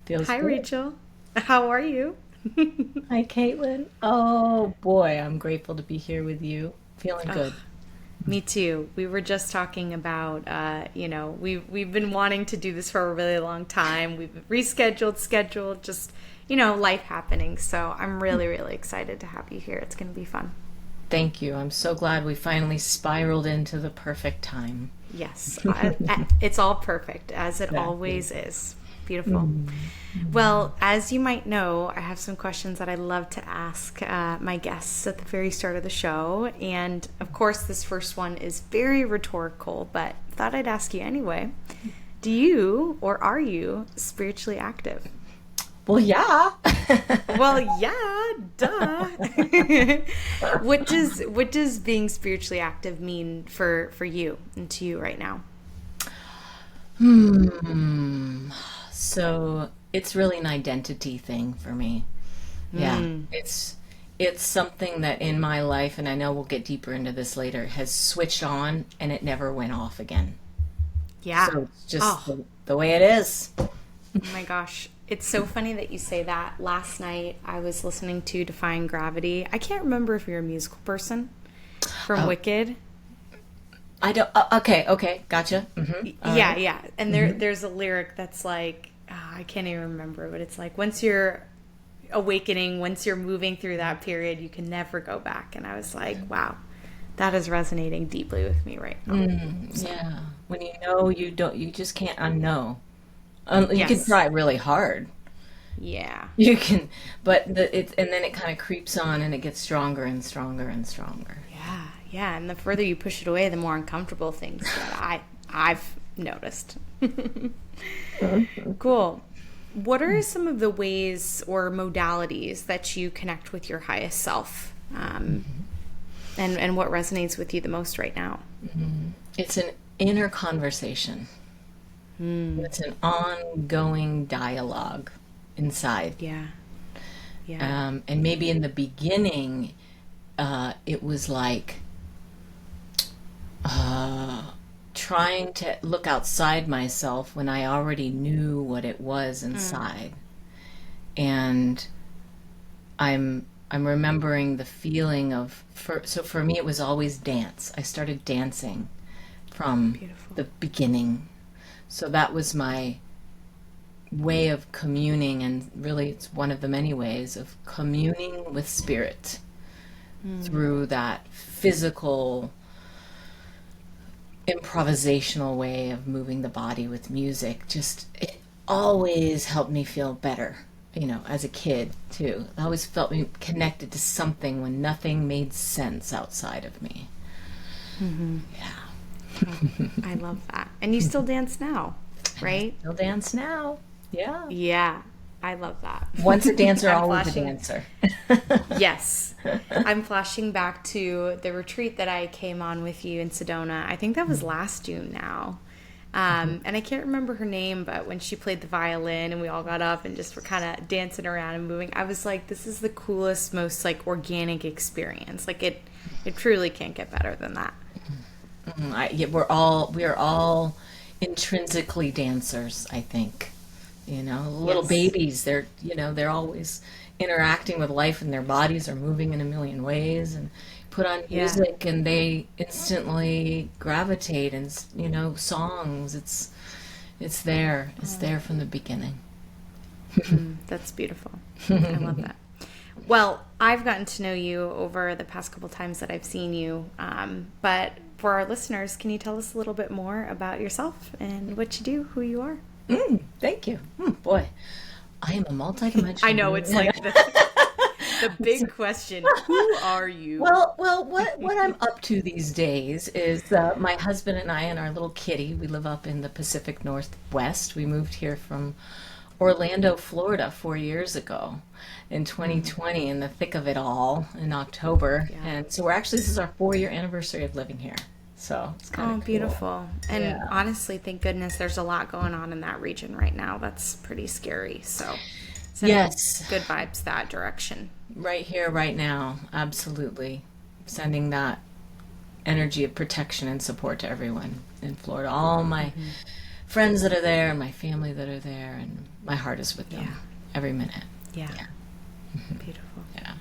Feels Hi, good. Rachel. How are you? Hi, Caitlin. Oh boy, I'm grateful to be here with you. Feeling Oh, good. me too. We were just talking about, we've been wanting to do this for a really long time. We've rescheduled, scheduled, just life happening. So I'm really, really excited to have you here. It's going to be fun. Thank you. I'm so glad we finally spiraled into the perfect time. Yes, it's all perfect as it Exactly. always is. Beautiful. Mm, mm. Well, as you might know, I have some questions that I love to ask my guests at the very start of the show. And of course, this first one is very rhetorical, but thought I'd ask you anyway. Do you or are you spiritually active? Well, yeah. Well, yeah, duh. What does being spiritually active mean for you and to you right now? Hmm. So it's really an identity thing for me. Yeah. Mm, It's something that in my life, and I know we'll get deeper into this later, has switched on and it never went off again. yeah. So it's just Oh, the way it is. oh my gosh. It's so funny that you say that. Last night I was listening to Defying Gravity. I can't remember if you're a musical person from Oh, Wicked. I don't. Okay, okay, gotcha. All Yeah, right. yeah. And there's a lyric that's like, I can't even remember, but it's like once you're awakening, once you're moving through that period, you can never go back. And I was like, wow, that is resonating deeply with me right now. So, Yeah. When you know you don't, you just can't unknow. You can yes. try really hard. Yeah. You can, but and then it kind of creeps on and it gets stronger and stronger and stronger. Yeah. Yeah. And the further you push it away, the more uncomfortable things get. I've noticed. Cool. What are some of the ways or modalities that you connect with your highest self? And what resonates with you the most right now? It's an inner conversation. It's an ongoing dialogue inside. Yeah. Yeah. And maybe in the beginning, it was like uh, trying to look outside myself when I already knew what it was inside. And I'm remembering the feeling of so for me it was always dance. I started dancing from Beautiful. the beginning. So that was my way of communing, and really it's one of the many ways of communing with spirit through that physical improvisational way of moving the body with music. Just it always helped me feel better, as a kid too. I always felt me connected to something when nothing made sense outside of me. Yeah. Oh, I love that. And you still dance now, And I right? still dance now. Yeah. Yeah. I love that. Once a dancer, I'm always a flashing. dancer. Yes. I'm flashing back to the retreat that I came on with you in Sedona. I think that was last June now. And I can't remember her name, but when she played the violin and we all got up and just were kind of dancing around and moving, I was like, this is the coolest, most like organic experience. Like it truly can't get better than that. Yeah, we are all intrinsically dancers, I think. Little Yes. babies, they're always interacting with life and their bodies are moving in a million ways, and put on Yeah. music and they instantly gravitate, and songs, it's there. It's there from the beginning. That's beautiful. I love that. Well, I've gotten to know you over the past couple times that I've seen you. But for our listeners, can you tell us a little bit more about yourself and what you do, who you are? Thank you. Boy, I am a I multidimensional know being. it's like the big question. Who are you? Well, what I'm up to these days is my husband and I and our little kitty. We live up in the Pacific Northwest. We moved here from Orlando, Florida, 4 years ago in 2020, in the thick of it all in October. Yeah. And so this is our 4-year anniversary of living here. So it's kind Oh, of cool. beautiful. And Yeah. honestly, thank goodness there's a lot going on in that region right now. That's pretty scary. So, sending Yes, good vibes that direction. right here, right now. Absolutely. Sending that energy of protection and support to everyone in Florida. All my friends that are there and my family that are there, and my heart is with them Yeah. every minute. Yeah. Yeah. Beautiful. Yeah.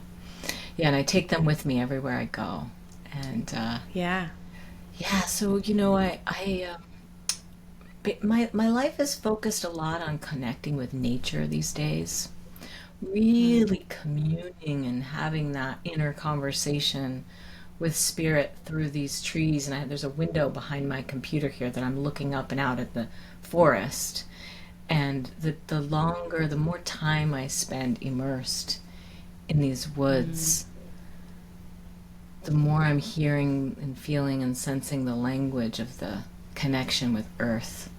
Yeah, and I take them with me everywhere I go. And Yeah. yeah, so my life is focused a lot on connecting with nature these days. Really communing and having that inner conversation with spirit through these trees. And there's a window behind my computer here that I'm looking up and out at the forest. And the more time I spend immersed in these woods, the more I'm hearing and feeling and sensing the language of the connection with earth.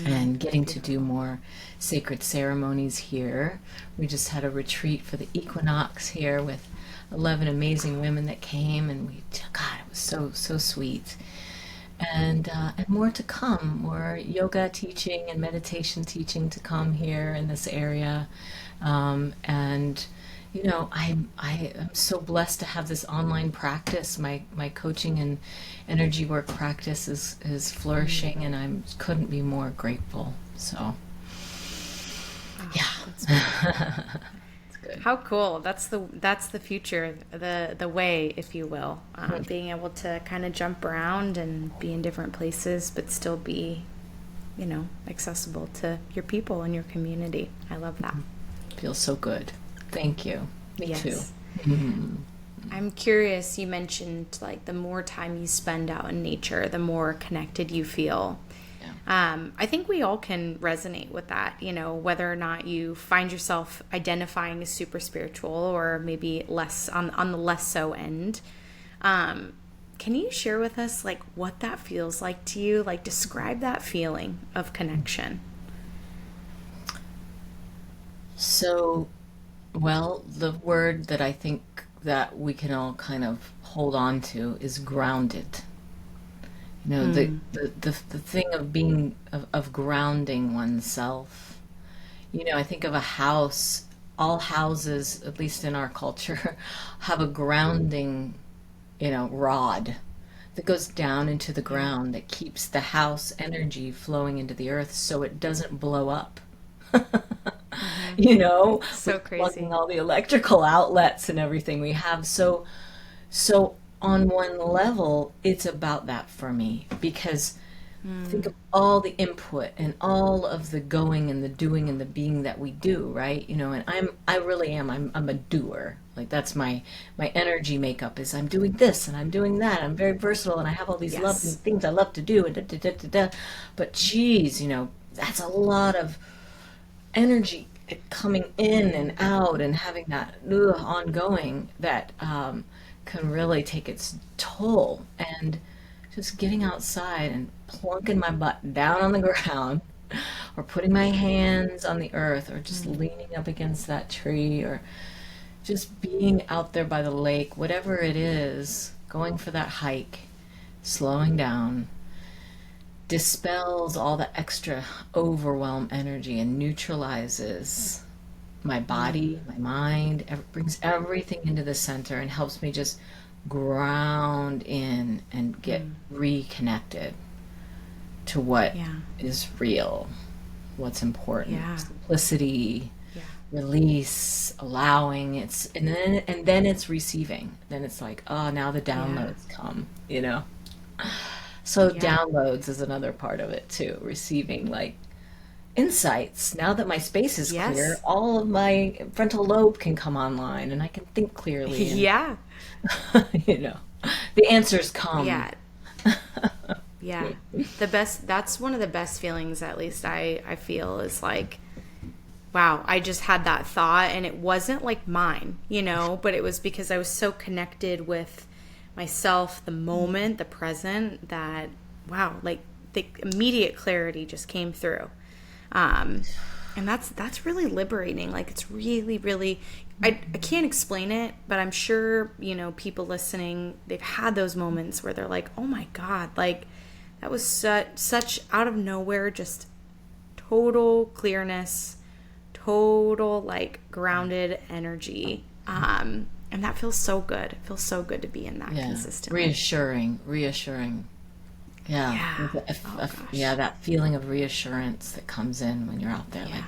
And getting to do more sacred ceremonies here. We just had a retreat for the equinox here with 11 amazing women that came, and God, it was so sweet. And more to come, more yoga teaching and meditation teaching to come here in this area. And I am so blessed to have this online practice. My coaching and energy work practice is flourishing, and I couldn't be more grateful. So, yeah, it's good. How cool. That's the future, the way, if you will. Being able to kind of jump around and be in different places, but still be, accessible to your people and your community. I love that. Feels so good. Thank you. Me too. I'm curious, you mentioned like the more time you spend out in nature, the more connected you feel. Yeah. I think we all can resonate with that, whether or not you find yourself identifying as super spiritual or maybe less on the less so end. Can you share with us like what that feels like to you? Like describe that feeling of connection. So, well, the word that I think that we can all kind of hold on to is grounded. The thing of being of grounding oneself. I think of a house. All houses, at least in our culture, have a grounding, rod that goes down into the ground that keeps the house energy flowing into the earth so it doesn't blow up. So with crazy. plugging all the electrical outlets and everything we have. So on one level, it's about that for me, because think of all the input and all of the going and the doing and the being that we do, right? And I really am. I'm a doer. Like that's my energy makeup is I'm doing this and I'm doing that. I'm very versatile and I have all these lovely things I love to do and da, da, da, da, da. But geez, that's a lot of energy coming in and out and having that ongoing that can really take its toll. And just getting outside and plunking my butt down on the ground or putting my hands on the earth or just leaning up against that tree or just being out there by the lake, whatever it is, going for that hike, slowing down, dispels all the extra overwhelm energy and neutralizes my body, my mind, brings everything into the center and helps me just ground in and get reconnected to what is real, what's important, simplicity, release, allowing. And then it's receiving. Then it's like, oh, now the downloads come, So downloads is another part of it too, receiving like insights. Now that my space is clear, all of my frontal lobe can come online and I can think clearly. And, the answers come. That's one of the best feelings, at least I feel, is like, wow, I just had that thought and it wasn't like mine, but it was because I was so connected with myself, the moment, the present, that wow, like the immediate clarity just came through. And that's really liberating. Like it's really, really, I can't explain it, but I'm sure, people listening, they've had those moments where they're like, oh my God, like that was such out of nowhere, just total clearness, total like grounded energy. And that feels so good. It feels so good to be in that consistently. Reassuring. Yeah. Yeah. Oh Yeah, gosh. that feeling of reassurance that comes in when you're out there. Yeah.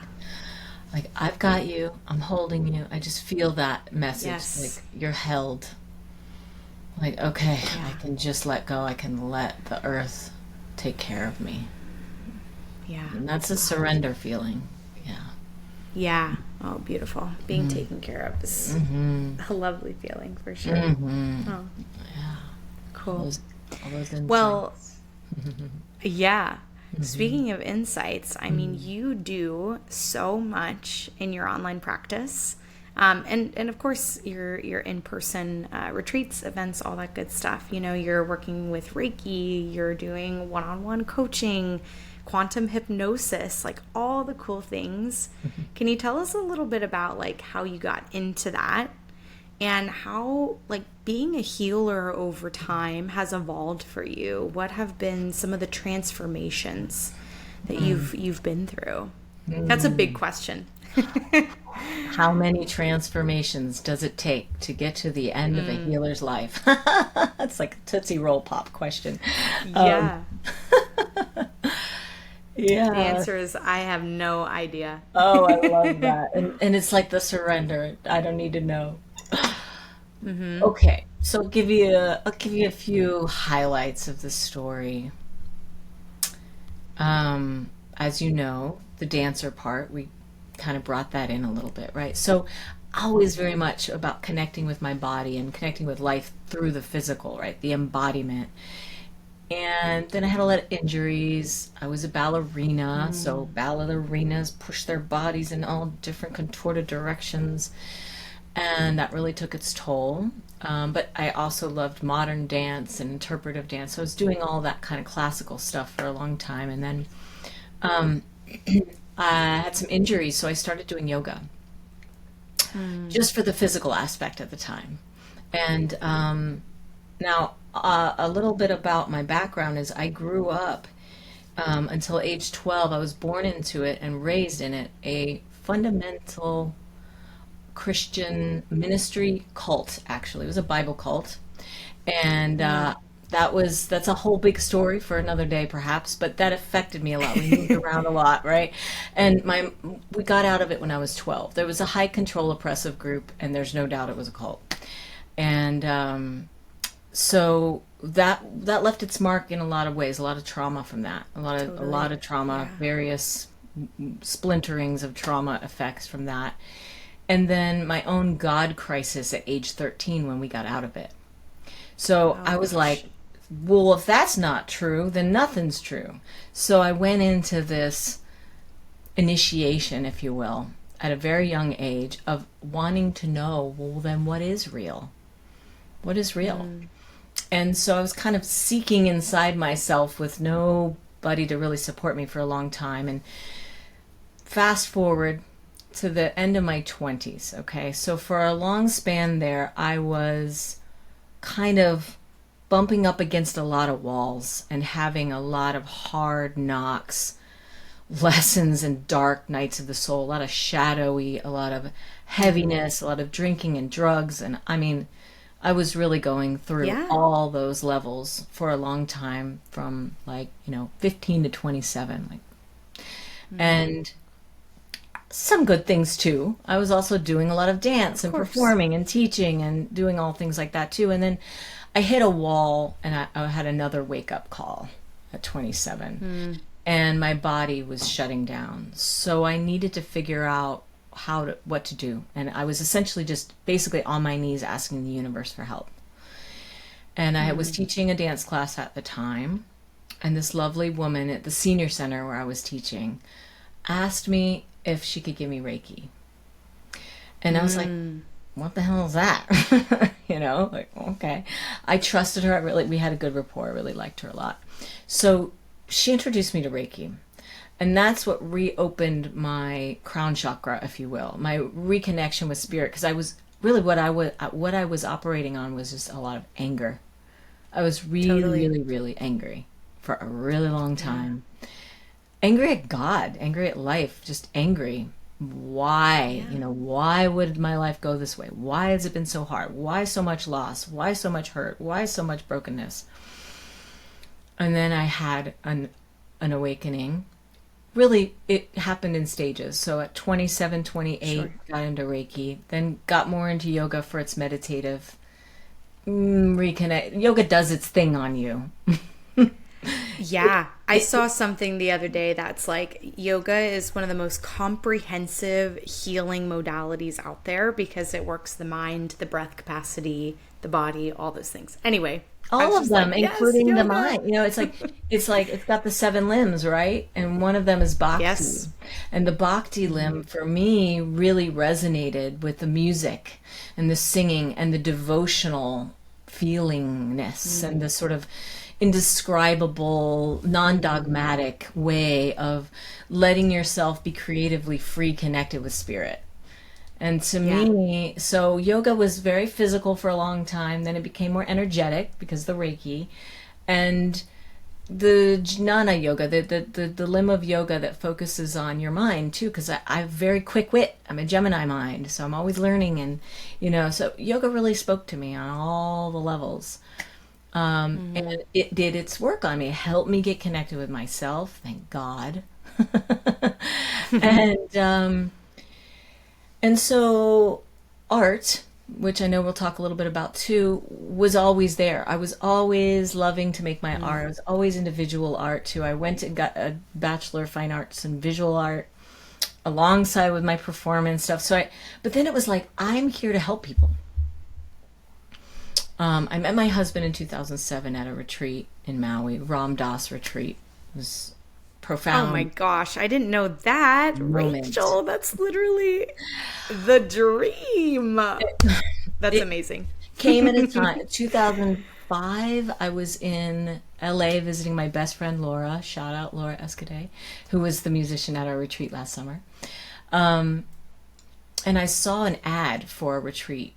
Like I've got you. I'm holding you. I just feel that message. Yes. Like you're held. Like, okay, I Yeah. can just let go. I can let the earth take care of me. Yeah. And that's a Oh, surrender feeling. Yeah. yeah. Oh, beautiful. Being taken care of is Mm-hmm. a lovely feeling for sure. Mm-hmm. Oh, Yeah. All cool. those, all those Well, insights. yeah. Mm-hmm. Speaking of insights, I mean, Mm-hmm. you do so much in your online practice. And of course, your in-person retreats, events, all that good stuff. You know, you're working with Reiki, you're doing one-on-one coaching, quantum hypnosis, like all the cool things. Can you tell us a little bit about like how you got into that and how like being a healer over time has evolved for you? What have been some of the transformations that you've been through? That's a big Mm. question. How many transformations does it take to get to the end of a healer's life? It's like a Tootsie Roll Pop question. Um, Yeah. The yeah. answer is I have no idea. Oh, I love that. And it's like the surrender. I don't need to know. Okay, so I'll give you a few highlights of the story. As you know, the dancer part, we kind of brought that in a little bit, right? So always very much about connecting with my body and connecting with life through the physical, right? The embodiment. And then I had a lot of injuries. I was a ballerina, so ballerinas push their bodies in all different contorted directions, and that really took its toll. But I also loved modern dance and interpretive dance, so I was doing all that kind of classical stuff for a long time. And then um, I had some injuries, so I started doing yoga just for the physical aspect at the time. And now, a little bit about my background is I grew up until age 12. I was born into it and raised in it, a fundamental Christian ministry cult, actually. It was a Bible cult. And that's a whole big story for another day, perhaps, but that affected me a lot. We moved around a lot, right? And we got out of it when I was 12. There was a high control oppressive group, and there's no doubt it was a cult. And so that left its mark in a lot of ways, a lot of trauma from that, a lot Totally. of trauma, Yeah. various splinterings of trauma effects from that. And then my own God crisis at age 13 when we got out of it. So Oh I was gosh. like, well, if that's not true, then nothing's true. So I went into this initiation, if you will, at a very young age of wanting to know, well, then what is real? What is real? And so I was kind of seeking inside myself with nobody to really support me for a long time. And fast forward to the end of my 20s, okay? So for a long span there, I was kind of bumping up against a lot of walls and having a lot of hard knocks, lessons and dark nights of the soul, a lot of shadowy, a lot of heaviness, a lot of drinking and drugs. And I mean, I was really going through Yeah. all those levels for a long time from like, 15 to 27. And some good things too. I was also doing a lot of dance Of and course. performing and teaching and doing all things like that too. And then I hit a wall and I had another wake up call at 27 and my body was shutting down. So I needed to figure out what to do. And I was essentially just basically on my knees asking the universe for help. And I was teaching a dance class at the time. And this lovely woman at the senior center where I was teaching asked me if she could give me Reiki. And I was like, what the hell is that? Like, okay. I trusted her. We had a good rapport. I really liked her a lot. So she introduced me to Reiki. And that's what reopened my crown chakra, if you will, my reconnection with spirit. Because I was really what I was operating on was just a lot of anger. I was really, Totally. really, really angry for a really long Yeah. time. Angry at God, angry at life, just angry. Why? Yeah. Why would my life go this way? Why has it been so hard? Why so much loss? Why so much hurt? Why so much brokenness? And then I had an awakening. Really, it happened in stages. So at 27, 28, Sure. got into Reiki, then got more into yoga for its meditative reconnect. Yoga does its thing on you. Yeah, I It, saw something the other day that's like yoga is one of the most comprehensive healing modalities out there because it works the mind, the breath capacity, the body, all those things. Anyway, I was all of just like, them, yes, including the yoga. mind. It's got the seven limbs, right? And one of them is bhakti. Yes. And the bhakti limb for me really resonated with the music and the singing and the devotional feelingness and the sort of indescribable, non-dogmatic way of letting yourself be creatively free, connected with spirit. And to Yeah. me, so yoga was very physical for a long time. Then it became more energetic because of the Reiki. And the jnana yoga, the limb of yoga that focuses on your mind too, because I have very quick wit. I'm a Gemini mind, so I'm always learning. And, so yoga really spoke to me on all the levels. And it did its work on me. It helped me get connected with myself, thank God. And, and so art, which I know we'll talk a little bit about too, was always there. I was always loving to make my art. I was always into visual art too. I went and got a Bachelor of Fine Arts in Visual Art alongside with my performance stuff. But then it was like, I'm here to help people. I met my husband in 2007 at a retreat in Maui, Ram Dass retreat. It was Oh my profound gosh, I didn't know that. moment. Rachel, that's literally the dream. That's It amazing. came at a time, 2005, I was in LA visiting my best friend Laura, shout out Laura Escade, who was the musician at our retreat last summer. Um, and I saw an ad for a retreat.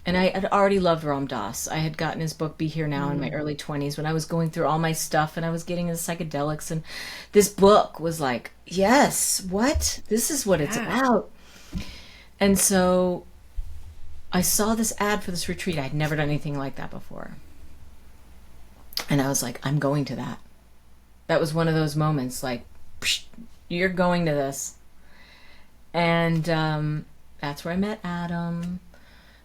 And I had already loved Ram Dass. I had gotten his book Be Here Now in my early 20s when I was going through all my stuff and I was getting into psychedelics. And this book was like, yes, what? This is what it's Yeah. about. And so I saw this ad for this retreat. I'd never done anything like that before. And I was like, I'm going to that. That was one of those moments like, psh, you're going to this. And that's where I met Adam.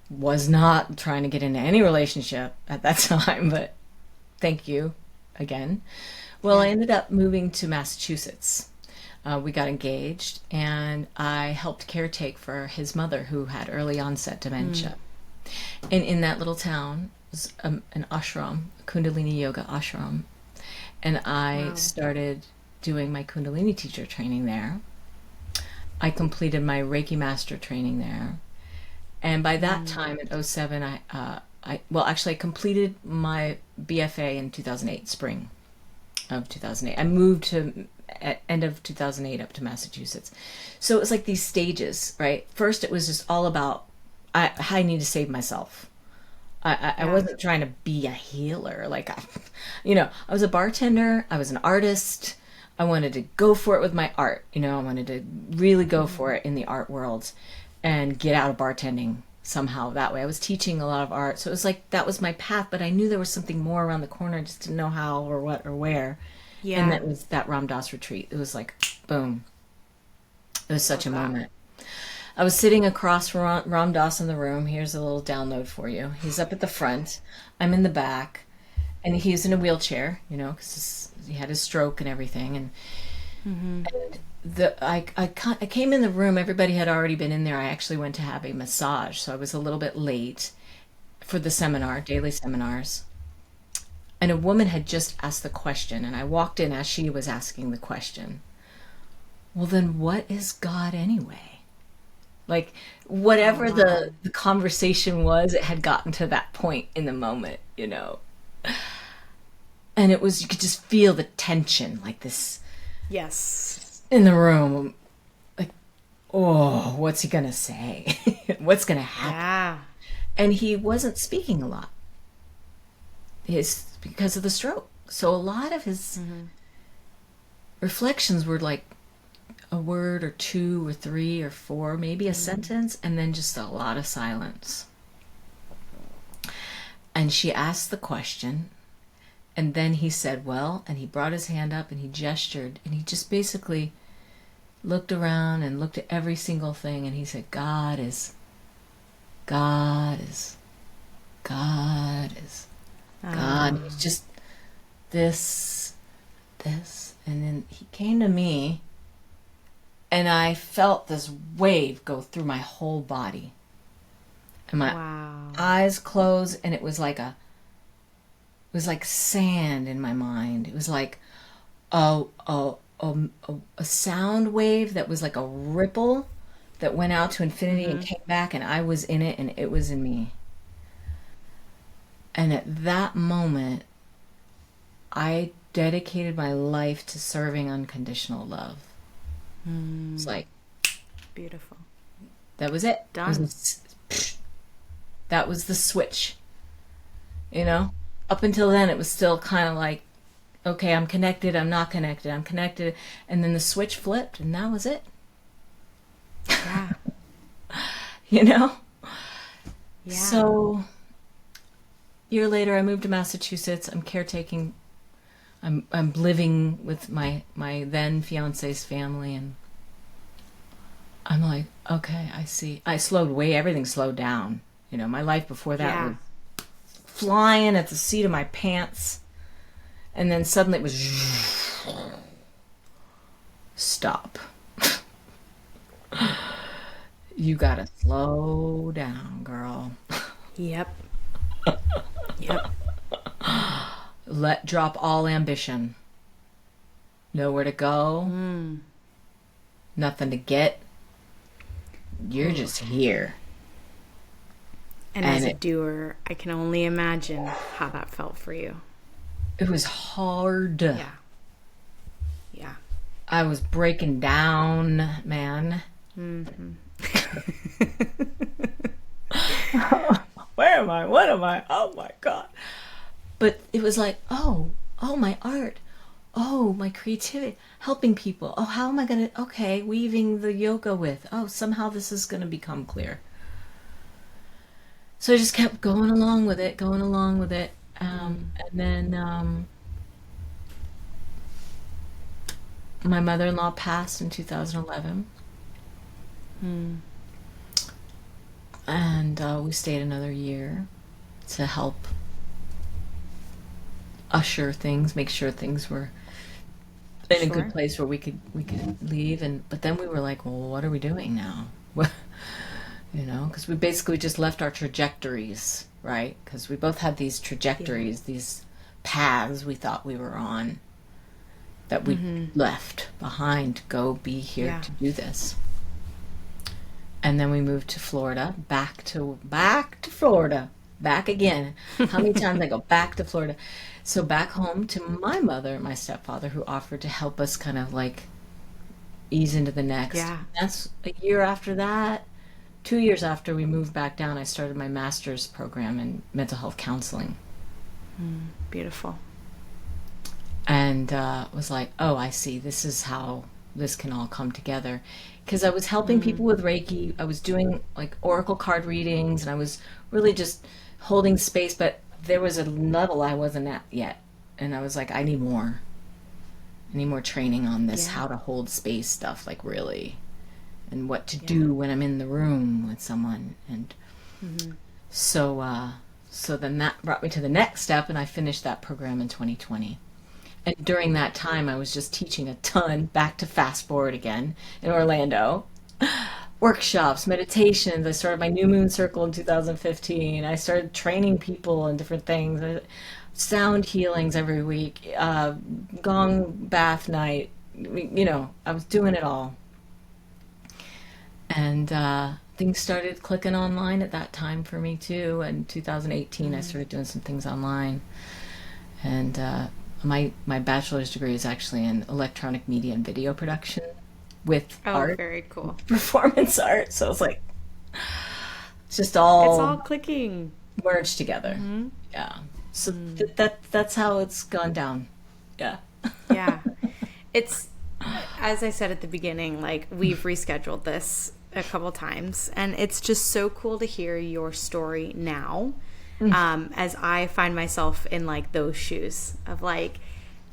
Was not trying to get into any relationship at that time, but thank you again. Well, I Yeah. ended up moving to Massachusetts. We got engaged, and I helped caretake for his mother who had early onset dementia. And in that little town was an ashram, a Kundalini yoga ashram. And I Wow. started doing my Kundalini teacher training there. I completed my Reiki Master training there. And by that time, at '07, I completed my BFA in 2008, spring of 2008. I moved to at end of 2008 up to Massachusetts. So it was like these stages, right? First, it was just all about I need to save myself. I Yeah. wasn't trying to be a healer. I was a bartender. I was an artist. I wanted to go for it with my art. I wanted to really go for it in the art world and get out of bartending somehow that way. I was teaching a lot of art. So it was like that was my path, but I knew there was something more around the corner. I just didn't know how or what or where. And Yeah. that was that Ram Dass retreat. It was like, boom. It was such Love a that. moment. I was sitting across from Ram Dass in the room. Here's a little download for you. He's up at the front. I'm in the back. And he's in a wheelchair, because he had his stroke and everything. And I came in the room. Everybody had already been in there. I actually went to have a massage, so I was a little bit late for the seminar, daily seminars. And a woman had just asked the question, and I walked in as she was asking the question. Well, then what is God anyway? Like, Oh, whatever wow. the conversation was, it had gotten to that point in the moment. And it was, you could just feel the tension, like this Yes. in the room. Like, oh, what's he gonna say? What's gonna happen? Yeah. And he wasn't speaking a lot. It's because of the stroke. So a lot of his reflections were like a word or two or three or four, maybe a sentence, and then just a lot of silence. And she asked the question, And then he said, well, and he brought his hand up and he gestured and he just basically looked around and looked at every single thing and he said, God is, God is, God is, God. It's just this. And then he came to me and I felt this wave go through my whole body. And my eyes closed and it was like sand in my mind. It was like a sound wave that was like a ripple that went out to infinity and came back, and I was in it and it was in me. And at that moment, I dedicated my life to serving unconditional love. It's like, beautiful. That was it. Done. That was the switch. You know? Up until then, it was still kind of like, okay, I'm connected, I'm not connected, I'm connected. And then the switch flipped, and that was it. Yeah. You know? Yeah. So, a year later, I moved to Massachusetts. I'm caretaking. I'm living with my then fiance's family, and I'm like, okay, I see. Everything slowed down. You know, my life before that was flying at the seat of my pants. And then suddenly it was stop. You gotta slow down, girl. Yep. Drop all ambition. Nowhere to go. Nothing to get. You're just here. And as a doer, I can only imagine how that felt for you. It was hard. Yeah. I was breaking down, man. Where am I? What am I? Oh my God. But it was like, oh, my art. Oh, my creativity. Helping people. Oh, how am I going to, okay, weaving the yoga with. Oh, somehow this is going to become clear. So I just kept going along with it. And then my mother-in-law passed in 2011. And we stayed another year to help usher things, make sure things were in a good place where we could leave. But then we were like, well, what are we doing now? You know, because we basically just left our trajectories, right? Because we both had these trajectories, these paths we thought we were on that we left behind to go be here to do this. And then we moved to Florida, back to Florida, back again. How many times I go back to Florida? So back home to my mother, my stepfather, who offered to help us kind of like ease into the next. Yeah. That's a year after that. 2 years after we moved back down, I started my master's program in mental health counseling. Beautiful. And was like, oh, I see. This is how this can all come together. Because I was helping people with Reiki. I was doing like oracle card readings, and I was really just holding space. But there was a level I wasn't at yet. And I was like, I need more. I need more training on this, how to hold space stuff, like really. And what to do when I'm in the room with someone. And so then that brought me to the next step, and I finished that program in 2020. And during that time, I was just teaching a ton, back to fast forward again in Orlando. Workshops, meditations. I started my New Moon Circle in 2015. I started training people in different things. Sound healings every week. Gong bath night. You know, I was doing it all. And things started clicking online at that time for me too. In 2018, I started doing some things online. And my bachelor's degree is actually in electronic media and video production with art. Very cool. Performance art. So it's like, it's all clicking. Merged together. Yeah. So that's how it's gone down. Yeah. Yeah. It's, as I said at the beginning, like we've rescheduled this a couple times, and it's just so cool to hear your story now as I find myself in like those shoes of like,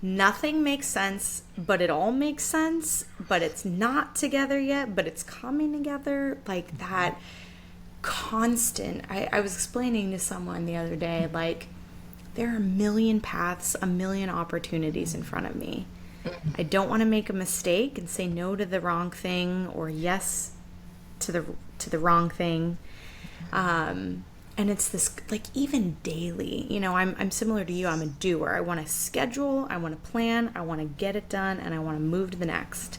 nothing makes sense, but it all makes sense, but it's not together yet, but it's coming together. Like that constant. I was explaining to someone the other day, like, there are a million paths, a million opportunities in front of me. I don't want to make a mistake and say no to the wrong thing or yes to the wrong thing. And it's this, like, even daily, you know, I'm similar to you. I'm a doer. I want to schedule, I want to plan, I want to get it done, and I want to move to the next.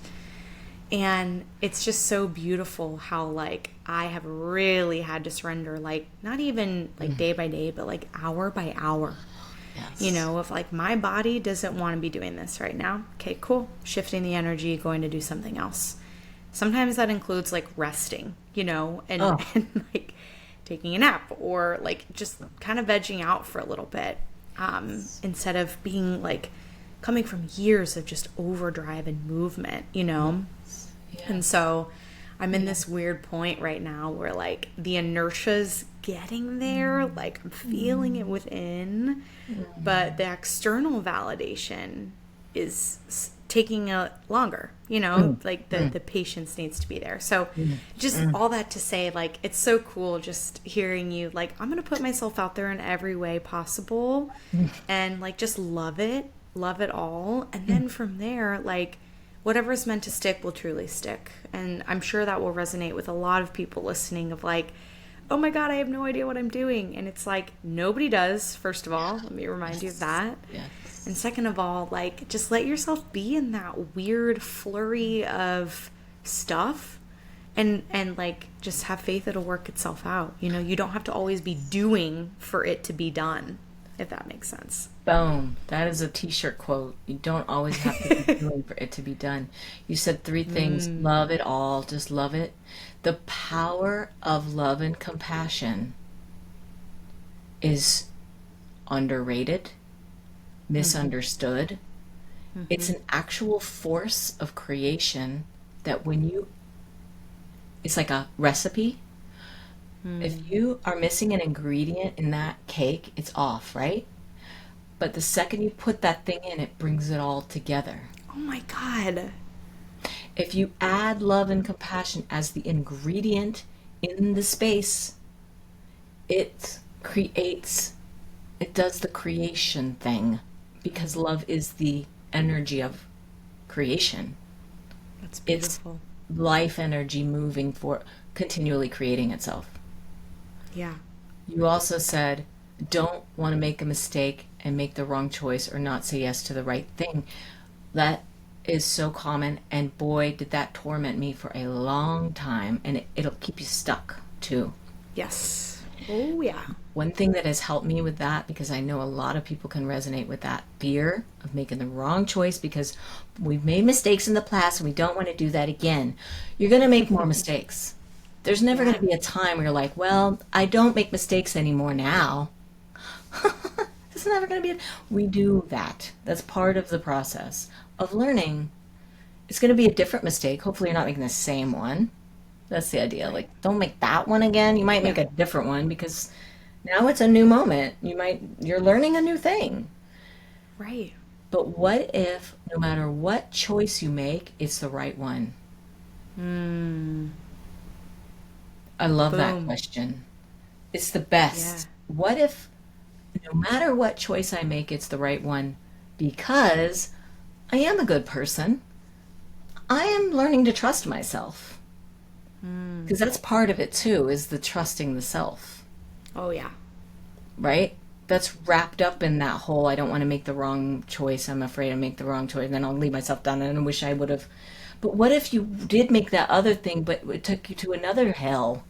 And it's just so beautiful how, like, I have really had to surrender, like, not even like day by day, but like hour by hour. Yes. You know, if like my body doesn't want to be doing this right now, okay, cool. Shifting the energy, going to do something else. Sometimes that includes like resting, you know, and like taking a nap or like just kind of vegging out for a little bit, instead of being like coming from years of just overdrive and movement, you know? Yeah. And so I'm in this weird point right now where like the inertia's getting there, like I'm feeling it within, but the external validation is taking longer, you know, like the patience needs to be there. So just all that to say, like, it's so cool just hearing you, like, I'm going to put myself out there in every way possible and like, just love it all. And then from there, like, whatever's meant to stick will truly stick. And I'm sure that will resonate with a lot of people listening of like, oh my God, I have no idea what I'm doing. And it's like, nobody does, first of all. Let me remind you of that. Yes. And second of all, like, just let yourself be in that weird flurry of stuff and like, just have faith it'll work itself out. You know, you don't have to always be doing for it to be done, if that makes sense. Boom. That is a t-shirt quote. You don't always have to be doing for it to be done. You said 3 things. Love it all. Just love it. The power of love and compassion is underrated, misunderstood. It's an actual force of creation that it's like a recipe. If you are missing an ingredient in that cake, it's off, right? But the second you put that thing in, it brings it all together. Oh my God. If you add love and compassion as the ingredient in the space, it does the creation thing, because love is the energy of creation. That's beautiful. It's life energy moving continually creating itself. Yeah. You also said, don't want to make a mistake and make the wrong choice or not say yes to the right thing. That is so common, and boy, did that torment me for a long time, and it'll keep you stuck too. Yes. Oh yeah. One thing that has helped me with that, because I know a lot of people can resonate with that fear of making the wrong choice because we've made mistakes in the past and we don't want to do that again. You're going to make more mistakes. There's never going to be a time where you're like, well, I don't make mistakes anymore now. It's never going to be. We do that. That's part of the process of learning. It's going to be a different mistake. Hopefully you're not making the same one. That's the idea. Like, don't make that one again. You might make a different one because now it's a new moment. You're learning a new thing. Right. But what if no matter what choice you make, it's the right one? I love that question. It's the best. Yeah. What if no matter what choice I make, it's the right one? Because I am a good person. I am learning to trust myself. Because that's part of it too, is the trusting the self. Oh yeah. Right? That's wrapped up in that whole, I don't want to make the wrong choice. I'm afraid to make the wrong choice. And then I'll leave myself down and I wish I would have. But what if you did make that other thing, but it took you to another hell?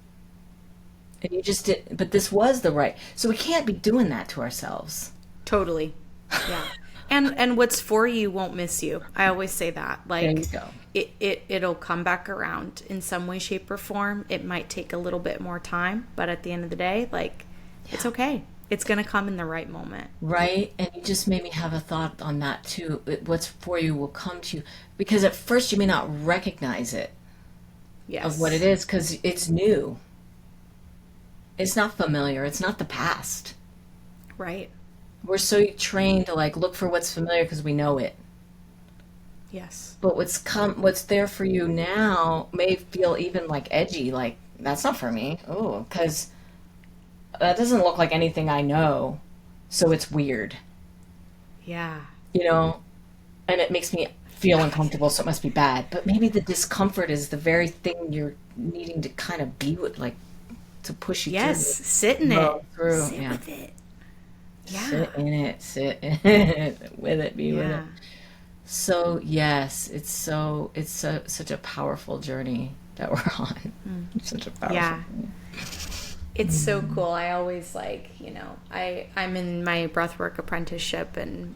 And you just did, but this was the right. So we can't be doing that to ourselves. Totally. Yeah. And what's for you won't miss you. I always say that. Like, there you go. It'll come back around in some way, shape, or form. It might take a little bit more time, but at the end of the day, like, it's okay. It's going to come in the right moment. Right. And you just made me have a thought on that too. What's for you will come to you. Because at first you may not recognize it. Yes. Of what it is, because it's new. It's not familiar. It's not the past. Right. We're so trained to like look for what's familiar because we know it. Yes. But what's there for you now may feel even like edgy, like that's not for me. Oh, because that doesn't look like anything I know, so it's weird, Yeah. you know? And it makes me feel uncomfortable, so it must be bad. But maybe the discomfort is the very thing you're needing to kind of be with, like to push you Yes. through, Sit in it. grow through. Sit Yeah. with it. Yeah. Sit in it, sit in it, with it, be with it. Yeah. So yes, such a powerful journey that we're on. Such a powerful Yeah. journey. It's so cool. I always like, I'm in my breathwork apprenticeship and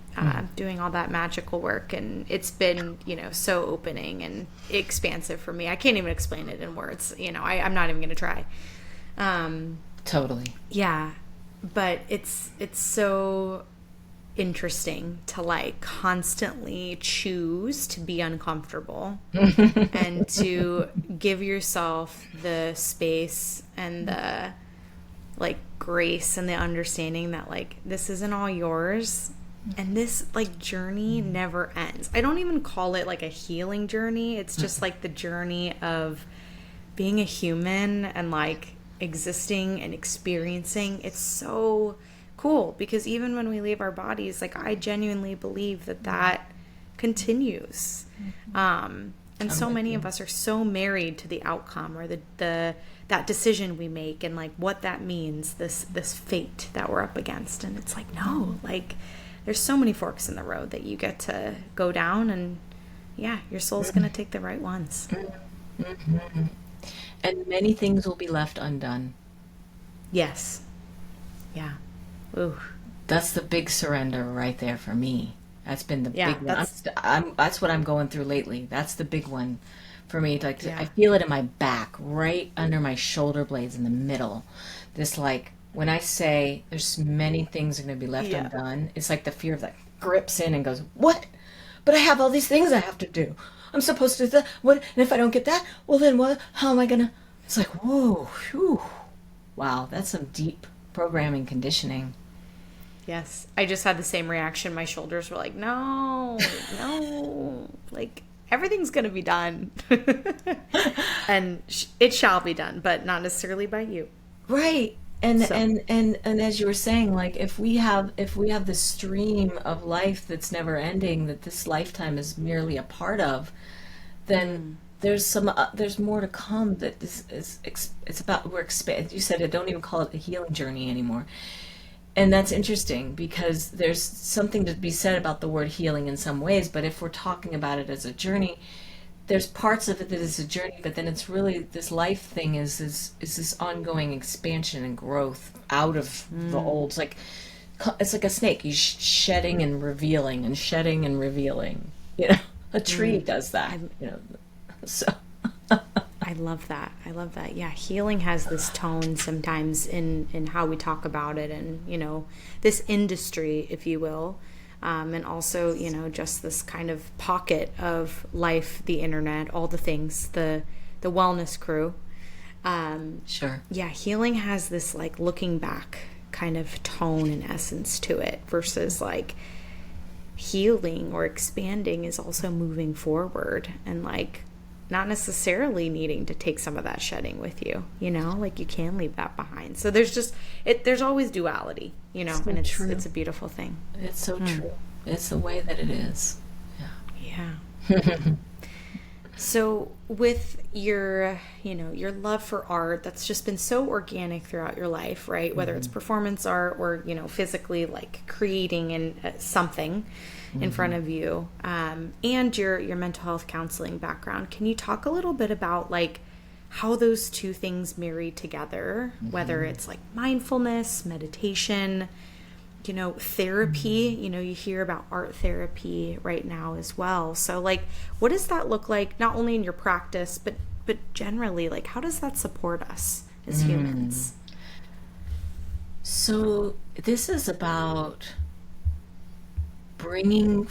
doing all that magical work. And it's been, so opening and expansive for me. I can't even explain it in words. I'm not even going to try. Totally. Yeah. But it's so interesting to like constantly choose to be uncomfortable and to give yourself the space and the like grace and the understanding that like this isn't all yours and this like journey never ends. I don't even call it like a healing journey. It's just like the journey of being a human and like existing and experiencing. It's so cool because even when we leave our bodies, like I genuinely believe that continues. And so many of us are so married to the outcome or the that decision we make and like what that means, this fate that we're up against. And it's like, no, like there's so many forks in the road that you get to go down and yeah, your soul's going to take the right ones. And many things will be left undone. Yes. Yeah. Ooh. That's the big surrender right there for me. That's been the Yeah, big one. That's what I'm going through lately. That's the big one for me. Like Yeah. I feel it in my back, right under my shoulder blades in the middle. This like when I say there's many things are going to be left undone, it's like the fear of that grips in and goes, "What? But I have all these things I have to do. I'm supposed to do that. What? And if I don't get that, well then what? How am I gonna?" It's like, whoa, whew. Wow, that's some deep programming conditioning. Yes. I just had the same reaction. My shoulders were like, no, no, like everything's going to be done. And it shall be done, but not necessarily by you. Right. And So, and as you were saying, like if we have this stream of life that's never ending, that this lifetime is merely a part of, then there's more to come. That this is it's about we're expand. You said it. Don't even call it a healing journey anymore. And that's interesting because there's something to be said about the word healing in some ways, but if we're talking about it as a journey, there's parts of it that is a journey, but then it's really this life thing is this ongoing expansion and growth out of the old. It's like a snake. He's shedding and revealing and shedding and revealing. A tree does that. So I love that. I love that. Yeah, healing has this tone sometimes in how we talk about it and, this industry, if you will. And also, just this kind of pocket of life, the internet, all the things, the wellness crew. sure. Yeah, healing has this like looking back kind of tone and essence to it versus like healing or expanding is also moving forward and like not necessarily needing to take some of that shedding with you, like you can leave that behind. So there's always duality, and it's a beautiful thing. It's so true. It's the way that it is. Yeah. So with your love for art, that's just been so organic throughout your life, right? Whether it's performance art or, physically like creating something in front of you, and your mental health counseling background. Can you talk a little bit about like how those two things marry together, whether it's like mindfulness, meditation, therapy, you hear about art therapy right now as well. So like, what does that look like, not only in your practice, but generally, like, how does that support us as humans? So this is about bringing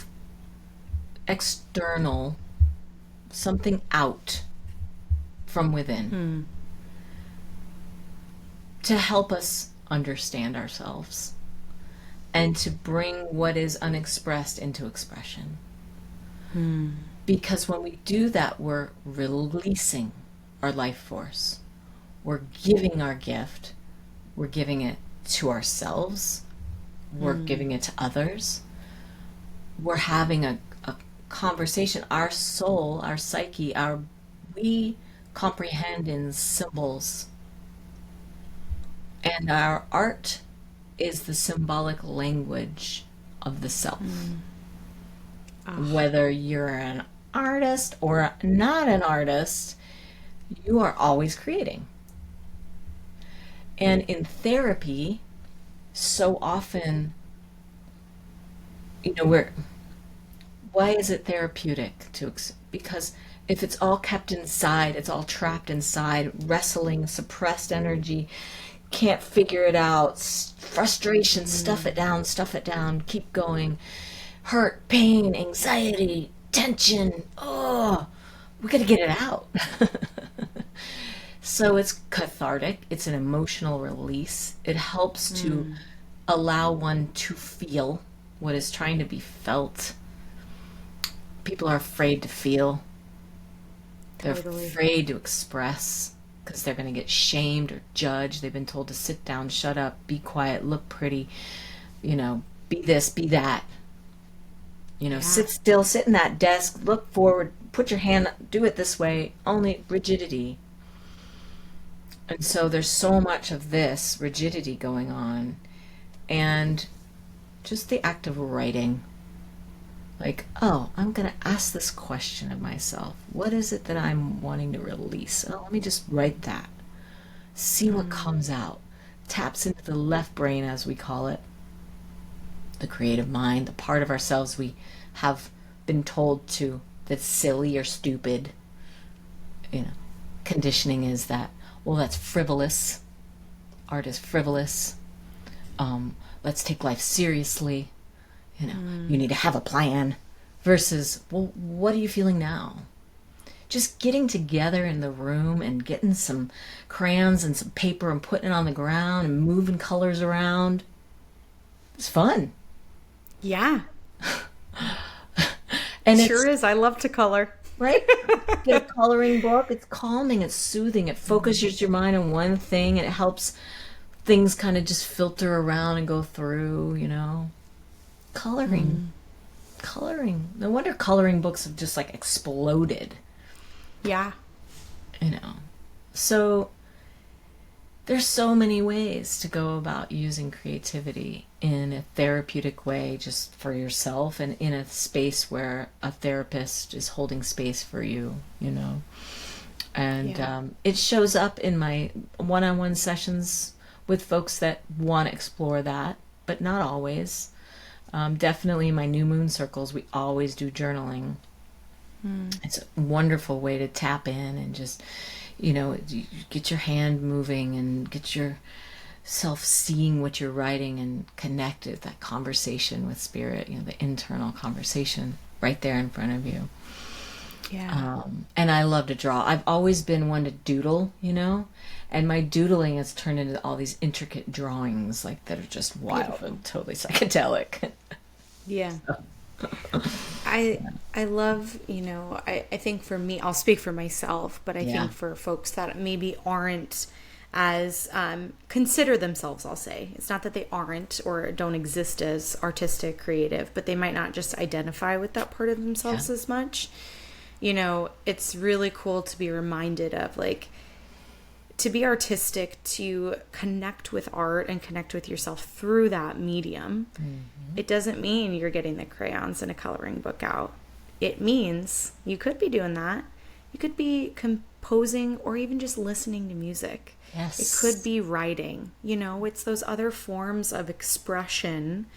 external something out from within to help us understand ourselves. and to bring what is unexpressed into expression. Because when we do that, we're releasing our life force. We're giving our gift. We're giving it to ourselves. We're giving it to others. We're having a conversation. Our soul, our psyche, we comprehend in symbols. And our art is the symbolic language of the self. Whether you're an artist or not an artist, you are always creating. And in therapy, so often, why is it therapeutic? Because if it's all kept inside, it's all trapped inside, wrestling, suppressed energy, can't figure it out, frustration, stuff it down, keep going, hurt, pain, anxiety, tension, we gotta get it out. So it's cathartic, it's an emotional release. It helps to allow one to feel what is trying to be felt. People are afraid to feel. They're afraid to express because they're going to get shamed or judged. They've been told to sit down, shut up, be quiet, look pretty, be this, be that. Sit still, sit in that desk, look forward, put your hand, do it this way, only rigidity. And so there's so much of this rigidity going on. And just the act of writing. Like, I'm going to ask this question of myself. What is it that I'm wanting to release? Let me just write that. See what comes out. Taps into the left brain, as we call it. The creative mind, the part of ourselves we have been told that's silly or stupid. Conditioning is that, that's frivolous. Art is frivolous. Let's take life seriously. You need to have a plan. Versus, what are you feeling now? Just getting together in the room and getting some crayons and some paper and putting it on the ground and moving colors around. It's fun. Yeah. And it sure is. I love to color. Right? Get a coloring book. It's calming. It's soothing. It focuses your mind on one thing, and it helps things kind of just filter around and go through, Coloring. No wonder coloring books have just exploded. Yeah. So there's so many ways to go about using creativity in a therapeutic way just for yourself, and in a space where a therapist is holding space for you, And it shows up in my one-on-one sessions with folks that want to explore that, but not always. Definitely in my new moon circles, we always do journaling. It's a wonderful way to tap in and just, get your hand moving and get yourself seeing what you're writing and connect with that conversation with spirit, the internal conversation right there in front of you. Yeah. And I love to draw. I've always been one to doodle, and my doodling has turned into all these intricate drawings that are just wild. Beautiful. And totally psychedelic. Yeah. I love, I think for me, I'll speak for myself, but I think for folks that maybe aren't as consider themselves, I'll say, it's not that they aren't or don't exist as artistic, creative, but they might not just identify with that part of themselves as much. It's really cool to be reminded of to be artistic, to connect with art and connect with yourself through that medium. It doesn't mean you're getting the crayons and a coloring book out. It means you could be doing that. You could be composing or even just listening to music. Yes. It could be writing. It's those other forms of expression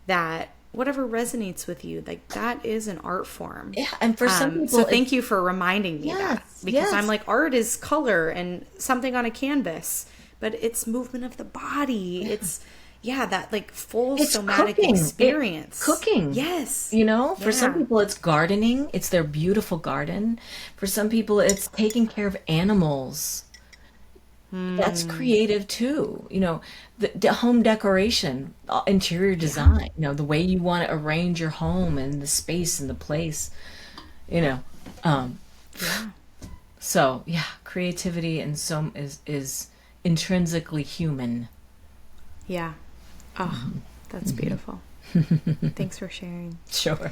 that whatever resonates with you, that is an art form. Yeah, and for some people, so thank you for reminding me that, because I'm art is color and something on a canvas, but it's movement of the body. It's that full it's somatic cooking. Experience. Cooking. Yes. For some people it's gardening. It's their beautiful garden. For some people it's taking care of animals. That's creative too. The home decoration, interior design, the way you want to arrange your home and the space and the place, you know. Um, Yeah. so yeah, creativity and so is intrinsically human. Yeah. Oh, that's beautiful. Thanks for sharing. Sure.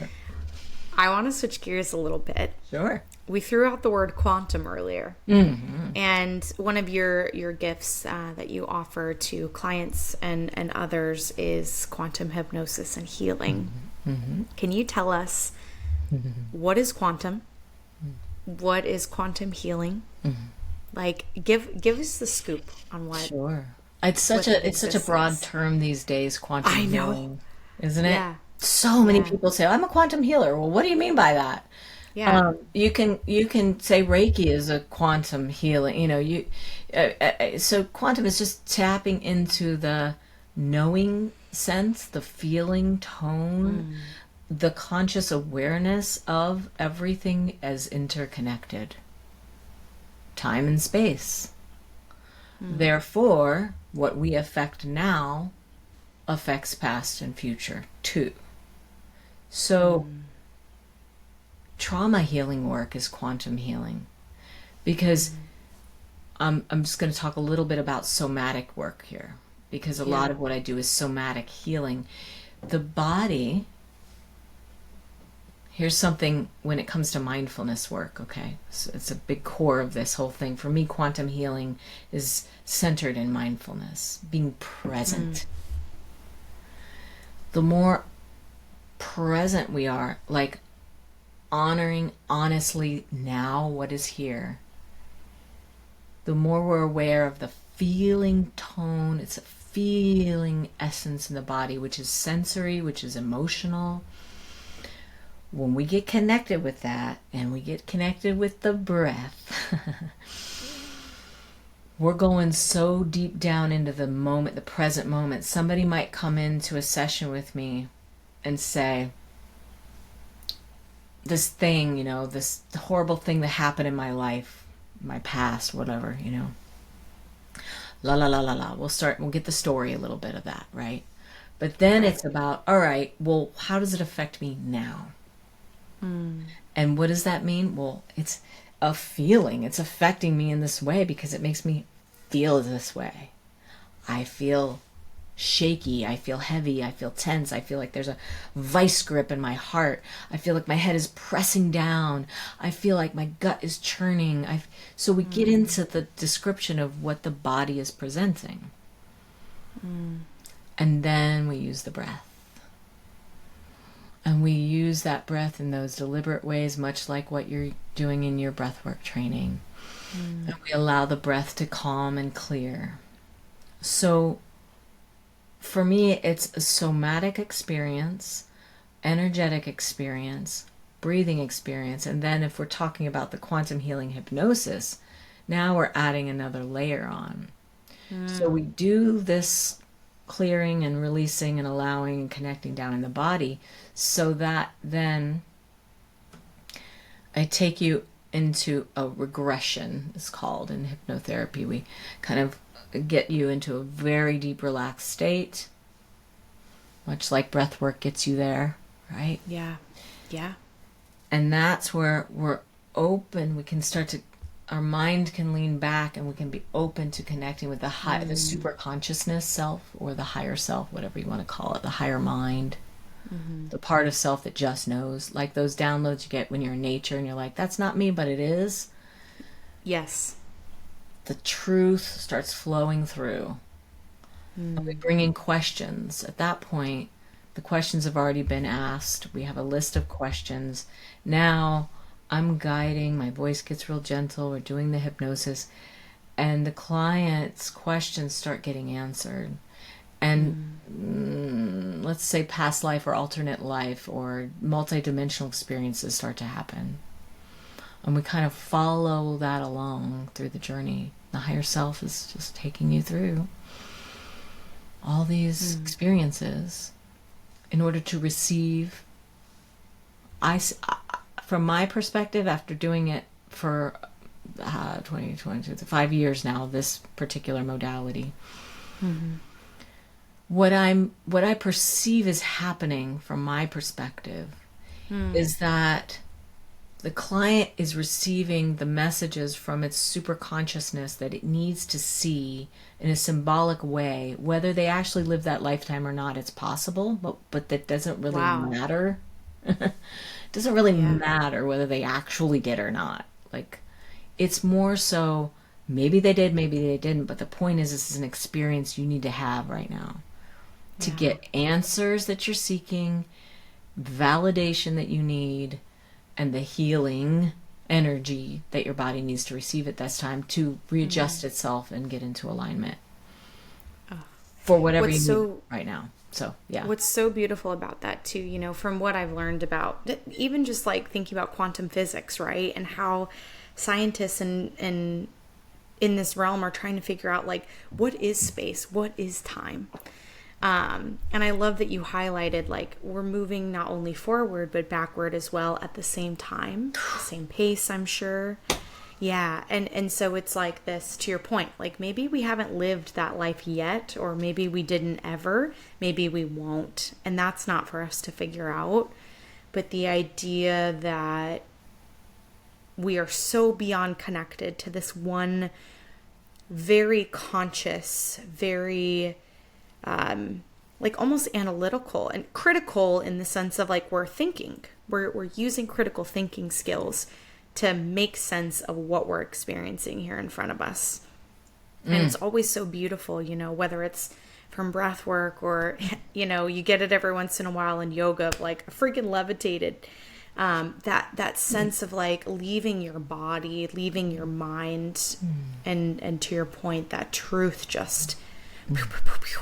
I want to switch gears a little bit. Sure. We threw out the word quantum earlier. And one of your gifts that you offer to clients and others is quantum hypnosis and healing. Can you tell us what is quantum? What is quantum healing? Like, give us the scoop on what. Sure. It's such a broad term these days, quantum I know. healing, isn't it? Yeah. So many Yeah. people say, "I'm a quantum healer." Well, what do you mean by that? Yeah. You can say Reiki is a quantum healing. So quantum is just tapping into the knowing sense, the feeling tone, the conscious awareness of everything as interconnected, time and space. Therefore, what we affect now affects past and future too. So trauma healing work is quantum healing, because I'm just going to talk a little bit about somatic work here, because a lot of what I do is somatic healing. The body, here's something when it comes to mindfulness work, okay? So it's a big core of this whole thing. For me, quantum healing is centered in mindfulness, being present. The more present we are, like honoring honestly now what is here, the more we're aware of the feeling tone. It's a feeling essence in the body, which is sensory, which is emotional. When we get connected with that, and we get connected with the breath, we're going so deep down into the moment, the present moment. Somebody might come into a session with me and say, this thing, this horrible thing that happened in my life, my past, whatever, la la la la la. We'll get the story, a little bit of that, right? But then it's about, all right, well, how does it affect me now? And what does that mean? Well, it's a feeling. It's affecting me in this way because it makes me feel this way. I feel shaky. I feel heavy. I feel tense. I feel like there's a vice grip in my heart. I feel like my head is pressing down. I feel like my gut is churning. So we get into the description of what the body is presenting. And then we use the breath. And we use that breath in those deliberate ways, much like what you're doing in your breathwork training. And we allow the breath to calm and clear. So for me, it's a somatic experience, energetic experience, breathing experience. And then if we're talking about the quantum healing hypnosis, now we're adding another layer on. So we do this clearing and releasing and allowing and connecting down in the body, so that then I take you into a regression, it's called in hypnotherapy. We kind of get you into a very deep relaxed state, much like breath work gets you there, right? Yeah. And that's where we're open. We can start to, our mind can lean back, and we can be open to connecting with the super consciousness self, or the higher self, whatever you want to call it, the higher mind. The part of self that just knows, like those downloads you get when you're in nature and you're like, that's not me, but it is. Yes. The truth starts flowing through. And we bring in questions. At that point, the questions have already been asked. We have a list of questions. Now I'm guiding, my voice gets real gentle, we're doing the hypnosis, and the client's questions start getting answered. And let's say past life or alternate life or multidimensional experiences start to happen. And we kind of follow that along through the journey. The higher self is just taking you through all these experiences in order to receive. From my perspective, after doing it for 2022, 5 years now, this particular modality. Mm-hmm. What I perceive is happening from my perspective is that the client is receiving the messages from its superconsciousness that it needs to see in a symbolic way. Whether they actually live that lifetime or not, it's possible, but that doesn't really matter. It doesn't really matter whether they actually did or not. Like, it's more so maybe they did, maybe they didn't, but the point is this is an experience you need to have right now to get answers that you're seeking, validation that you need, and the healing energy that your body needs to receive at this time to readjust itself and get into alignment for whatever you need right now. So, yeah. What's so beautiful about that too, you know, from what I've learned about even just like thinking about quantum physics, right? And how scientists and in this realm are trying to figure out like, what is space? What is time? And I love that you highlighted, like, we're moving not only forward, but backward as well at the same time, the same pace, I'm sure. Yeah. And so it's like this, to your point, like maybe we haven't lived that life yet, or maybe we didn't ever, maybe we won't. And that's not for us to figure out. But the idea that we are so beyond connected to this one very conscious, very like almost analytical and critical in the sense of like we're thinking. We're using critical thinking skills to make sense of what we're experiencing here in front of us. And it's always so beautiful, you know, whether it's from breath work or, you know, you get it every once in a while in yoga, like freaking levitated. That sense of like leaving your body, leaving your mind, and to your point, that truth just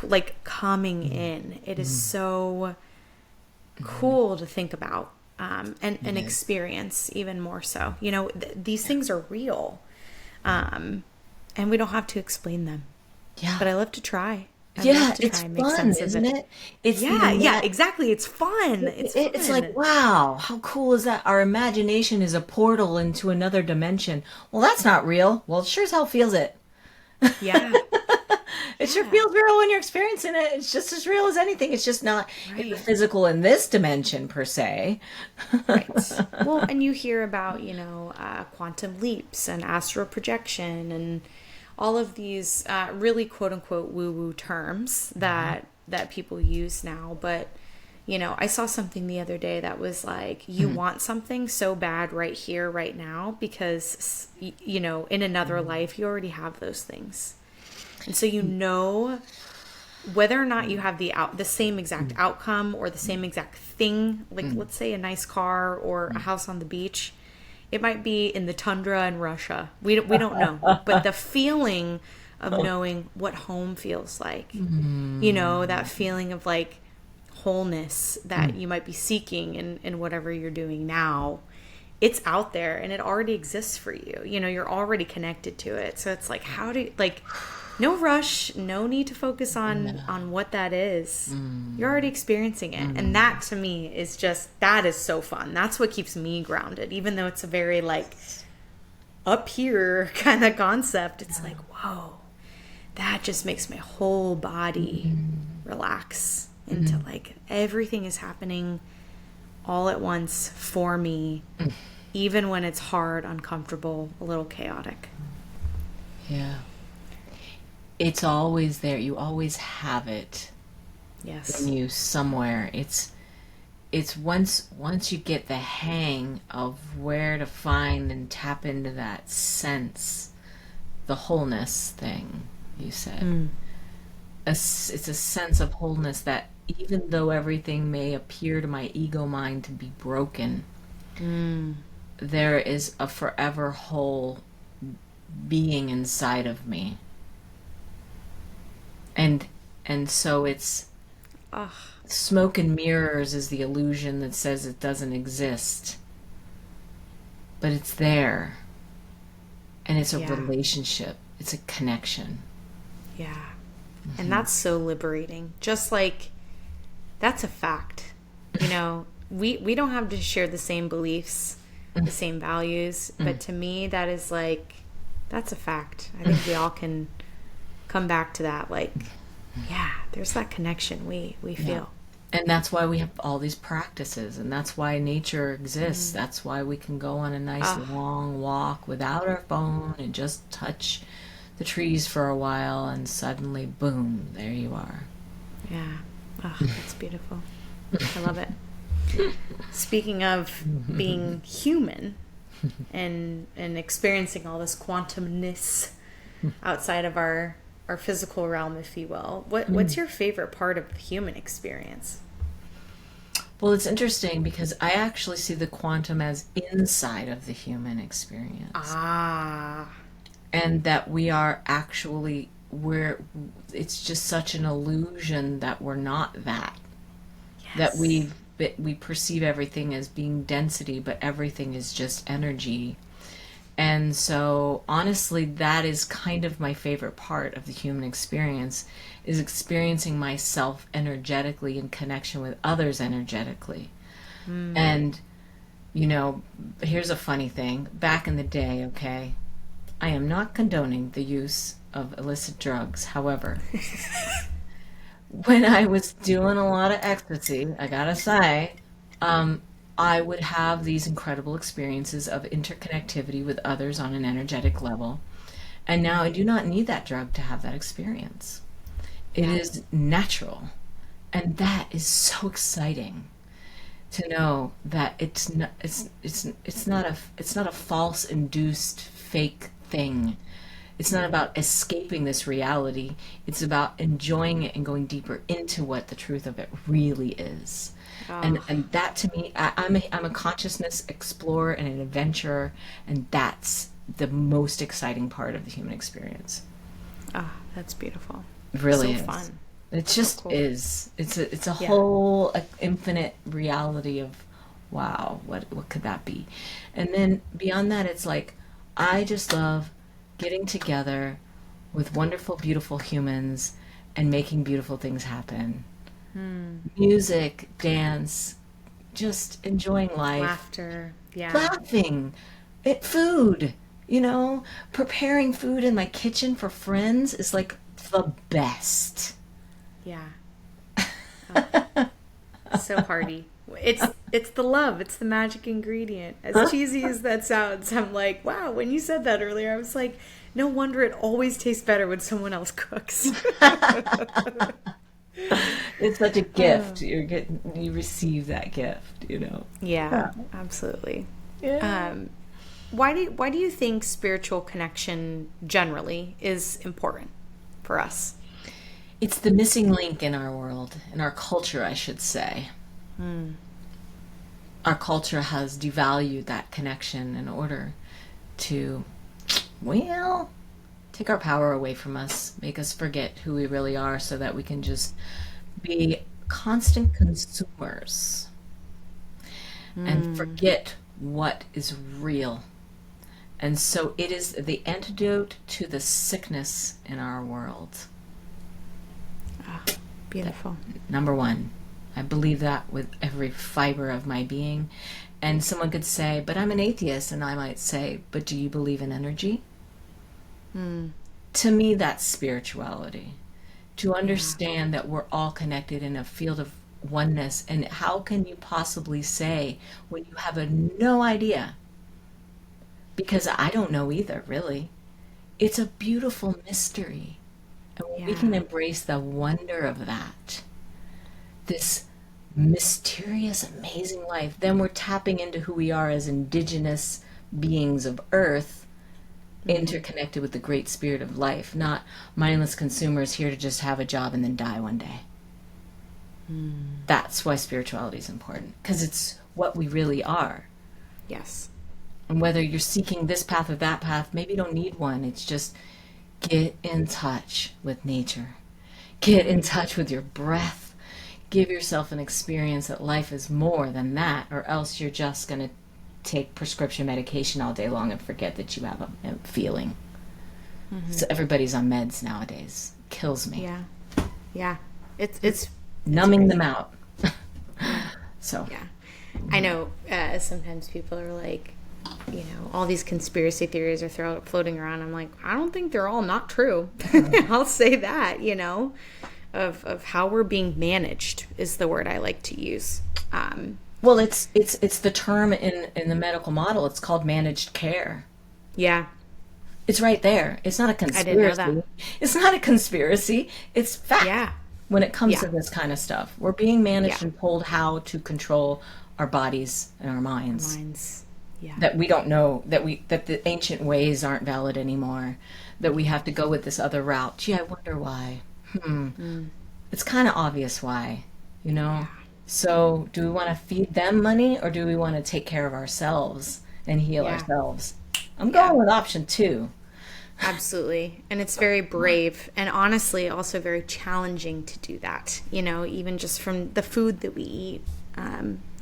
like coming in. It is so cool to think about and experience even more so. You know, these things are real, and we don't have to explain them. Yeah. But I love to try. It's fun, isn't it? It's exactly. It's fun. It's like, wow, how cool is that? Our imagination is a portal into another dimension. Well, that's not real. Well, it sure as hell feels it. Yeah. It sure feels real when you're experiencing it. It's just as real as anything. It's just not physical in this dimension per se. Right. Well, and you hear about, you know, quantum leaps and astral projection and all of these really quote unquote woo-woo terms that people use now. But, you know, I saw something the other day that was like, you want something so bad right here, right now, because, you know, in another life, you already have those things. And so, you know, whether or not you have the same exact outcome or the same exact thing, like let's say a nice car or a house on the beach, it might be in the tundra in Russia. We don't know. But the feeling of knowing what home feels like, you know, that feeling of like wholeness that you might be seeking in whatever you're doing now, it's out there and it already exists for you. You know, you're already connected to it. So it's like, how do, like, no rush, no need to focus on what that is. You're already experiencing it. And that to me is just, that is so fun. That's what keeps me grounded. Even though it's a very like up here kind of concept, it's like, whoa, that just makes my whole body relax into like everything is happening all at once for me, even when it's hard, uncomfortable, a little chaotic. Yeah. It's always there. You always have it. Yes. In you somewhere. It's once you get the hang of where to find and tap into that sense, the wholeness thing you said. It's a sense of wholeness that even though everything may appear to my ego mind to be broken, there is a forever whole being inside of me. And so it's smoke and mirrors is the illusion that says it doesn't exist. But it's there. And it's a relationship. It's a connection. Yeah. And that's so liberating. Just like, that's a fact. You know, we don't have to share the same beliefs the same values. But to me, that is like, that's a fact. I think we all can come back to that. Like, yeah, there's that connection we feel. And that's why we have all these practices, and that's why nature exists. That's why we can go on a nice long walk without our phone and just touch the trees for a while, and suddenly, boom, there you are. Yeah. Oh, that's beautiful. I love it. Speaking of being human and experiencing all this quantumness outside of our physical realm, if you will, what's your favorite part of the human experience? Well, it's interesting because I actually see the quantum as inside of the human experience. Ah. And that we are actually, it's just such an illusion that we're not that. Yes. That we perceive everything as being density, but everything is just energy. And so, honestly, that is kind of my favorite part of the human experience, is experiencing myself energetically in connection with others energetically. And, here's a funny thing. Back in the day, okay, I am not condoning the use of illicit drugs. However, when I was doing a lot of ecstasy, I gotta say, I would have these incredible experiences of interconnectivity with others on an energetic level. And now I do not need that drug to have that experience. It is natural. And that is so exciting to know that it's not a false induced fake thing. It's not about escaping this reality. It's about enjoying it and going deeper into what the truth of it really is. And that to me, I'm a consciousness explorer and an adventurer, and that's the most exciting part of the human experience. That's beautiful. It really so is. Fun. It just cool. is. It's a whole infinite reality of, wow, what could that be? And then beyond that, it's like, I just love getting together with wonderful, beautiful humans and making beautiful things happen. Music, dance, just enjoying life. Laughter, Laughing. Food, preparing food in my kitchen for friends is like the best. Yeah. So hearty. It's the love. It's the magic ingredient. As cheesy as that sounds, I'm like, wow, when you said that earlier, I was like, no wonder it always tastes better when someone else cooks. It's such a gift. You receive that gift, Yeah, absolutely. Yeah. Why do you think spiritual connection generally is important for us? It's the missing link in our world, in our culture, I should say. Our culture has devalued that connection in order to, take our power away from us, make us forget who we really are so that we can just be constant consumers and forget what is real. And so it is the antidote to the sickness in our world. Beautiful. Number one, I believe that with every fiber of my being. And someone could say, but I'm an atheist. And I might say, but do you believe in energy? To me, that's spirituality. To understand that we're all connected in a field of oneness. And how can you possibly say when you have no idea? Because I don't know either, really. It's a beautiful mystery. And when we can embrace the wonder of that, this mysterious, amazing life, then we're tapping into who we are as indigenous beings of Earth, interconnected with the great spirit of life, not mindless consumers here to just have a job and then die one day. That's why spirituality is important, because it's what we really are. Yes. And whether you're seeking this path or that path, maybe you don't need one. It's just get in touch with nature. Get in touch with your breath. Give yourself an experience that life is more than that, or else you're just going to take prescription medication all day long and forget that you have a feeling. So everybody's on meds nowadays. Kills me. Yeah. It's numbing them out. So yeah. I know sometimes people are like, all these conspiracy theories are floating around. I'm like, I don't think they're all not true. I'll say that, of how we're being managed is the word I like to use. Well, it's the term in the medical model. It's called managed care. Yeah. It's right there. It's not a conspiracy. I didn't know that. It's not a conspiracy. It's fact. Yeah. When it comes to this kind of stuff, we're being managed and told how to control our bodies and our minds. Yeah. That we don't know, that the ancient ways aren't valid anymore, that we have to go with this other route. Gee, I wonder why. It's kind of obvious why, Yeah. So do we want to feed them money, or do we want to take care of ourselves and heal ourselves? I'm going with option 2. Absolutely. And it's very brave and honestly also very challenging to do that, even just from the food that we eat.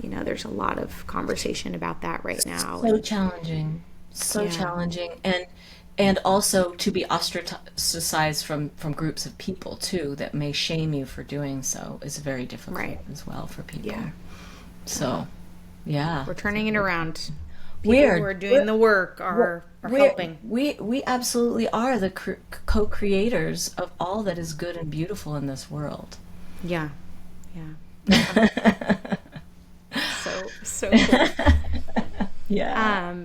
There's a lot of conversation about that right now. So challenging. So challenging. And also to be ostracized from groups of people too that may shame you for doing so is very difficult as well for people. Yeah. So, yeah. We're turning it around. People who are doing the work are helping. We absolutely are the co-creators of all that is good and beautiful in this world. Yeah. So cool. Yeah.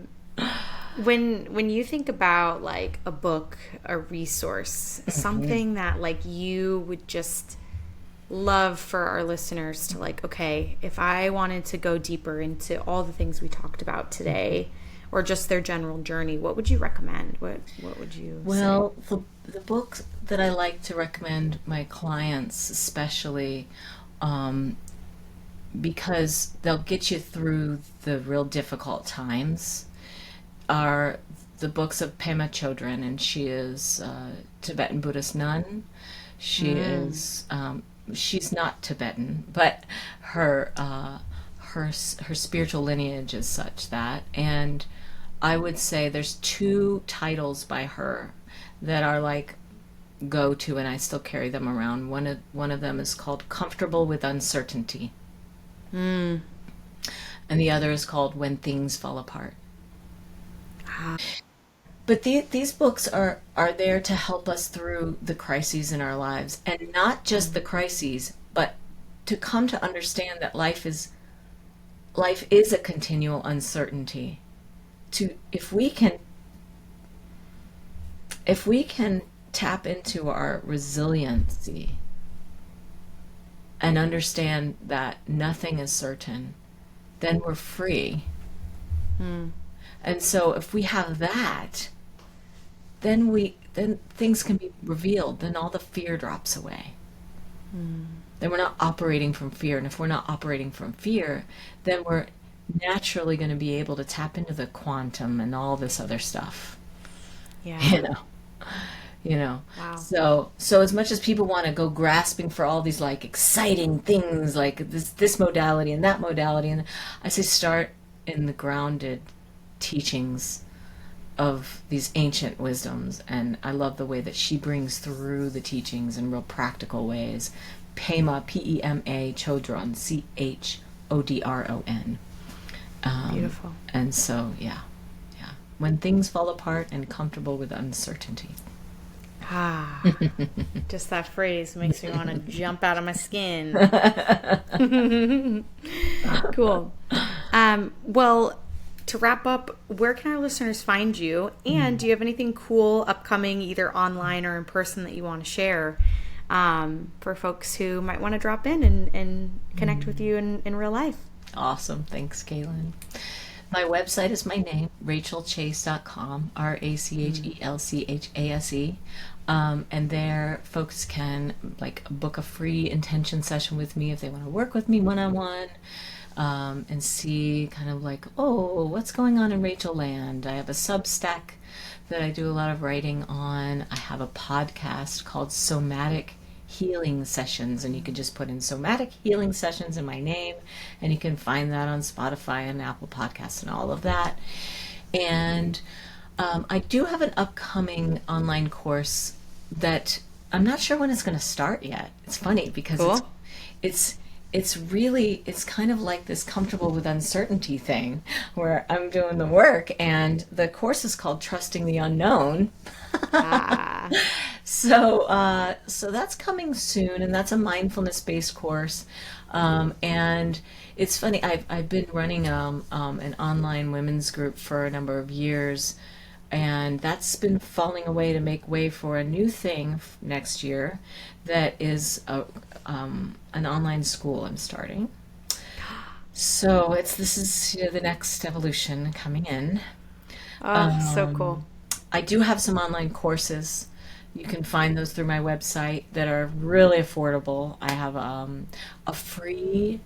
When you think about like a book, a resource, something that like you would just love for our listeners to like, okay, if I wanted to go deeper into all the things we talked about today, or just their general journey, what would you recommend? What would you Well, the books that I like to recommend my clients especially, because they'll get you through the real difficult times, are the books of Pema Chodron, and she is a Tibetan Buddhist nun. She is she's not Tibetan, but her spiritual lineage is such that, and I would say there's 2 titles by her that are like go to, and I still carry them around. One of them is called Comfortable with Uncertainty, and the other is called When Things Fall Apart. But these books are there to help us through the crises in our lives, and not just the crises, but to come to understand that life is a continual uncertainty. If we can tap into our resiliency and understand that nothing is certain, then we're free. And so if we have that, then things can be revealed. Then all the fear drops away. Then we're not operating from fear. And if we're not operating from fear, then we're naturally going to be able to tap into the quantum and all this other stuff. Yeah. Wow. So as much as people want to go grasping for all these like exciting things, like this modality and that modality, and I say start in the grounded teachings of these ancient wisdoms, and I love the way that she brings through the teachings in real practical ways. Pema, P-E-M-A, Chodron, C-H-O-D-R-O-N. Beautiful. And so, yeah. When things fall apart and comfortable with uncertainty. Just that phrase makes me want to jump out of my skin. Cool. Well, to wrap up, where can our listeners find you? And do you have anything cool upcoming, either online or in person, that you want to share for folks who might want to drop in and connect with you in real life? Awesome. Thanks, Kaylin. My website is my name, rachelchase.com, RACHELCHASE. And there folks can book a free intention session with me if they want to work with me one-on-one. And see kind of what's going on in Rachel Land. I have a Substack that I do a lot of writing on. I have a podcast called Somatic Healing Sessions, and you can just put in Somatic Healing Sessions in my name, and you can find that on Spotify and Apple Podcasts and all of that. And I do have an upcoming online course that I'm not sure when it's going to start yet. It's funny because cool. it's it's kind of like this comfortable with uncertainty thing where I'm doing the work, and the course is called Trusting the Unknown. Ah, So that's coming soon, and that's a mindfulness-based course. And it's funny, I've been running an online women's group for a number of years, and that's been falling away to make way for a new thing next year that is an online school I'm starting. So this is the next evolution coming in. oh, so cool. I do have some online courses. You can find those through my website that are really affordable. I have a free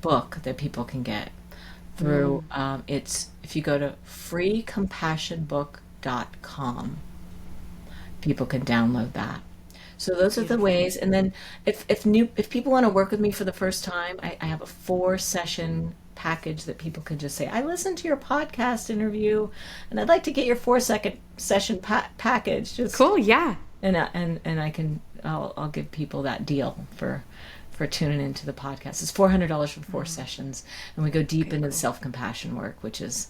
book that people can get through. It's if you go to freecompassionbook.com, people can download that. So those are the ways. And then if people want to work with me for the first time, I have a 4-session package that people can just say, I listened to your podcast interview, and I'd like to get your 4-second session package. Just Cool, yeah. I'll give people that deal for tuning into the podcast. It's $400 for 4 sessions, and we go deep into the self-compassion work, which is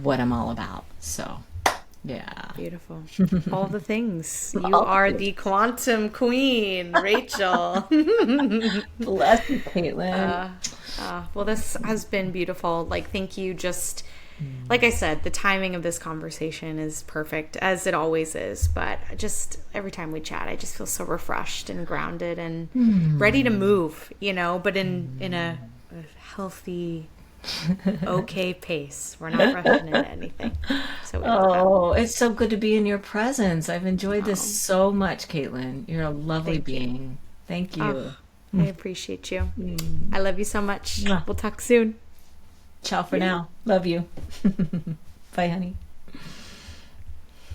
what I'm all about. So, yeah. Beautiful. All the things. You are the quantum queen, Rachel. Bless you, Caitlin. Well, this has been beautiful. Like, thank you. Just like I said, the timing of this conversation is perfect, as it always is. But just every time we chat, I just feel so refreshed and grounded and ready to move, but in a healthy, okay pace. We're not rushing into anything. So It's so good to be in your presence. I've enjoyed this so much, Caitlin. You're a lovely being. Thank you. I appreciate you. I love you so much. We'll talk soon. Ciao for now. Love you. Bye, honey.